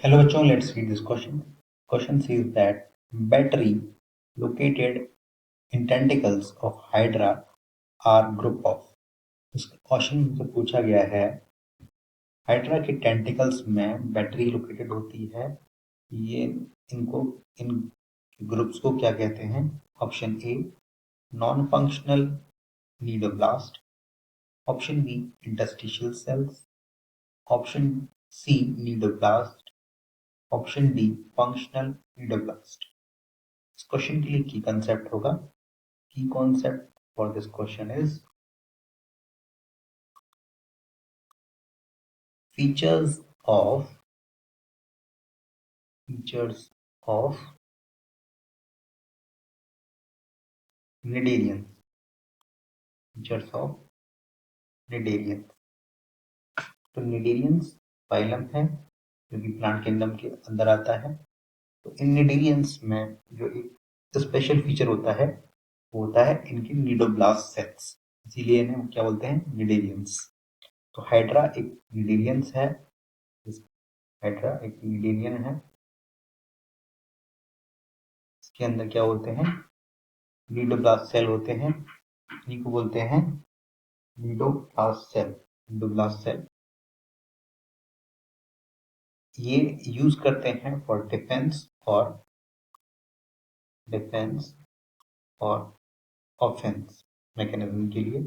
Hello बच्चों, let's read this question. Question says that battery located in tentacles of Hydra are group of. इस question में पूछा गया है हाइड्रा के टेंटिकल्स में बैटरी लोकेटेड होती है। ये इनको इन ग्रुप्स को क्या कहते हैं? Option A non functional cnidoblast, option B interstitial cells, option C cnidoblast, option D functional cnidoblast. इस क्वेश्चन के लिए की कंसेप्ट होगा, key concept for this question is features of cnidarian, features of cnidarian. तो cnidarians phylum है जो कि plant kingdom के अंदर आता है। तो इन निडेरियंस में जो एक स्पेशल फीचर होता है वो होता है इनकी नीडोब्लास्ट सेल्स, इसीलिए इन्हें क्या बोलते हैं? निडेरियंस। तो हाइड्रा एक निडेरियंस है, हाइड्रा एक निडेरियन है। इसके अंदर क्या होते हैं? नीडोब्लास्ट सेल होते हैं, इन्हीं को बोलते हैं नीडोब्लास्ट सेल। नीडोब्लास्ट सेल ये यूज करते हैं फॉर डिफेंस और ऑफेंस मैकेनिज्म के लिए,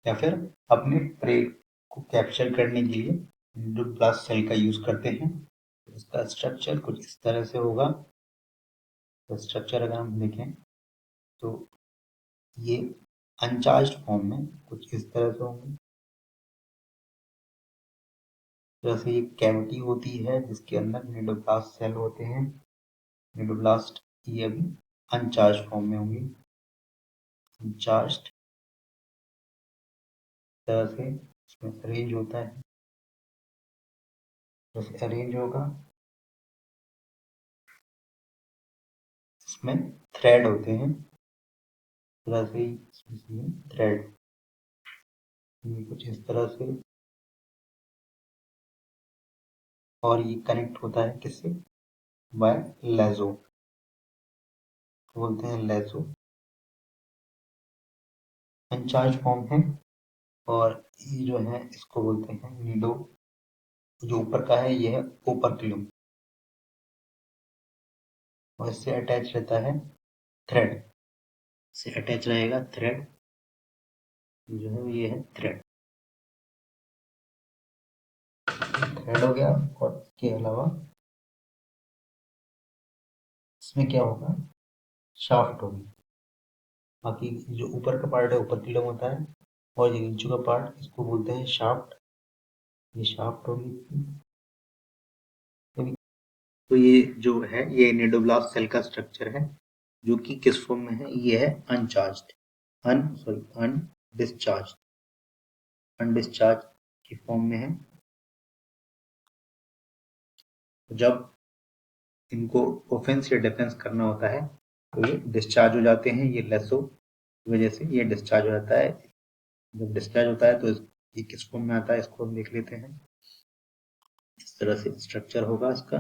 या फिर अपने प्रे को कैप्चर करने के लिए नीडोब्लास्ट सेल का यूज करते हैं। इसका स्ट्रक्चर कुछ इस तरह से होगा। तो स्ट्रक्चर अगर हम देखें तो ये अनचार्ज्ड फॉर्म में कुछ इस तरह से होंगे। जैसे ये कैविटी होती है जिसके अंदर नीडोब्लास्ट सेल होते हैं। नीडोब्लास्ट ये अभी अनचार्ज फॉर्म में होंगे। अनचार्ज्ड तरह से इसमें अरेंज होता है। जैसे अरेंज होगा इसमें थ्रेड होते हैं, तरह से इसमें थ्रेड ये कुछ इस तरह से, और ये कनेक्ट होता है किससे? बाय लेजो, बोलते हैं लेजो। अनचार्ज फॉर्म है और ये जो है इसको बोलते हैं नीडो। जो ऊपर का है ये है ओपर्क्यूलम और इससे अटैच रहता है थ्रेड, से अटैच रहेगा थ्रेड, जो है ये है थ्रेड। थ्रेड हो गया और इसके अलावा इसमें क्या होगा? शाफ्ट होगी। बाकी जो ऊपर का पार्ट है ओपर्क्यूलम होता है और ये नीचे का पार्ट इसको बोलते हैं शाफ्ट। ये शाफ्ट होगी इसकी। तो ये जो है ये नीडोब्लास्ट सेल का स्ट्रक्चर है जो कि किस फॉर्म में है? ये है अनचार्ज्ड, अनडिस्चार्ज, अनडिस्चार्ज की फॉर्म में है। जब इनको ऑफेंस या डिफेंस करना होता है तो ये डिस्चार्ज हो जाते हैं। ये लेसो की वजह से ये डिस्चार्ज हो जाता है। जब डिस्चार्ज होता है तो ये किस फॉर्म में आता है इसको हम देख लेते हैं। इस तरह से स्ट्रक्चर होगा इसका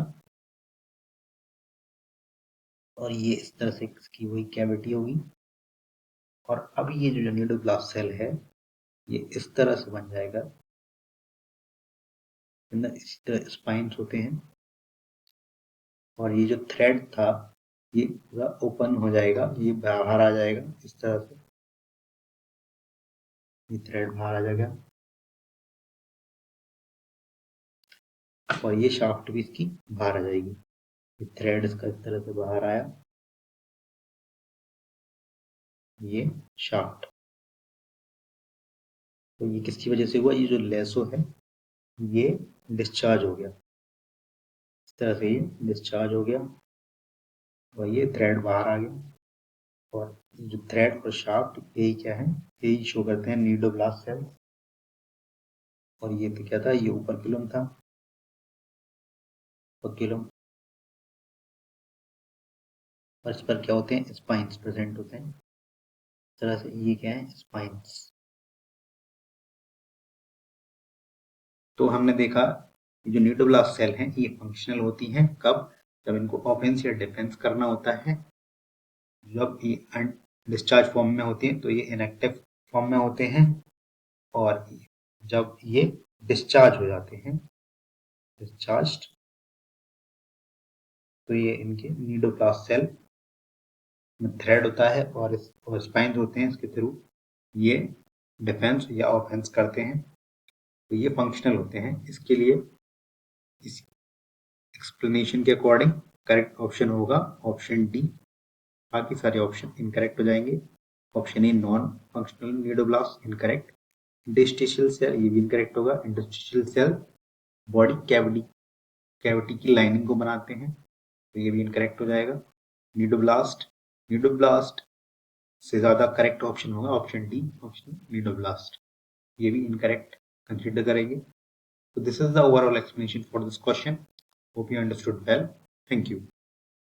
और ये इस तरह से इसकी वही कैविटी होगी। और अब ये जो नीडोब्लास्ट सेल है ये इस तरह से बन जाएगा। अंदर इस तरह स्पाइन्स होते हैं और ये जो थ्रेड था ये पूरा ओपन हो जाएगा, ये बाहर आ जाएगा इस तरह से। ये थ्रेड बाहर आ जाएगा और ये शाफ्ट भी इसकी बाहर आ जाएगी। ये थ्रेड इसका इस तरह से बाहर आया, ये शाफ्ट। तो ये किसकी वजह से हुआ? ये जो लेसो है ये डिस्चार्ज हो गया, इस तरह से ये डिस्चार्ज हो गया और ये थ्रेड बाहर आ गया। और जो थ्रेड और शाफ्ट यही क्या है? यही शो करते हैं नीडोब्लास्ट सेल। और ये तो क्या था? ये ओपर्क्यूलम था, ओपर्क्यूलम। और इस पर क्या होते हैं? स्पाइन्स प्रेजेंट होते हैं इस तरह से। ये क्या है? स्पाइन्स। तो हमने देखा जो न्यूक्लियोब्लास्ट सेल हैं ये फंक्शनल होती हैं कब, जब इनको ऑफेंस या डिफेंस करना होता है। जब ये डिस्चार्ज फॉर्म में होती हैं तो ये इनएक्टिव फॉर्म में होते हैं, और जब ये डिस्चार्ज हो जाते हैं, डिस्चार्ज्ड, तो ये इनके न्यूक्लियोब्लास्ट सेल में थ्रेड होता है और स्पाइन्स होते हैं, इसके थ्रू ये डिफेंस या ऑफेंस करते हैं, तो ये फंक्शनल होते हैं। इसके लिए इस एक्सप्लेनेशन के अकॉर्डिंग करेक्ट ऑप्शन होगा ऑप्शन डी, बाकी सारे ऑप्शन इनकरेक्ट हो जाएंगे। Option A non functional nucleoblast incorrect, interstitial cell ये भी इनकरेक्ट होगा। इंटरस्टिशियल सेल बॉडी कैविटी की लाइनिंग को बनाते हैं, तो ये भी इनकरेक्ट हो जाएगा। न्यूक्लियोब्लास्ट से ज्यादा करेक्ट ऑप्शन होगा ऑप्शन डी, ऑप्शन न्यूक्लियोब्लास्ट, ये भी इनकरेक्ट कंसिडर करेंगे। So this is the overall explanation for this question. Hope you understood well. Thank you.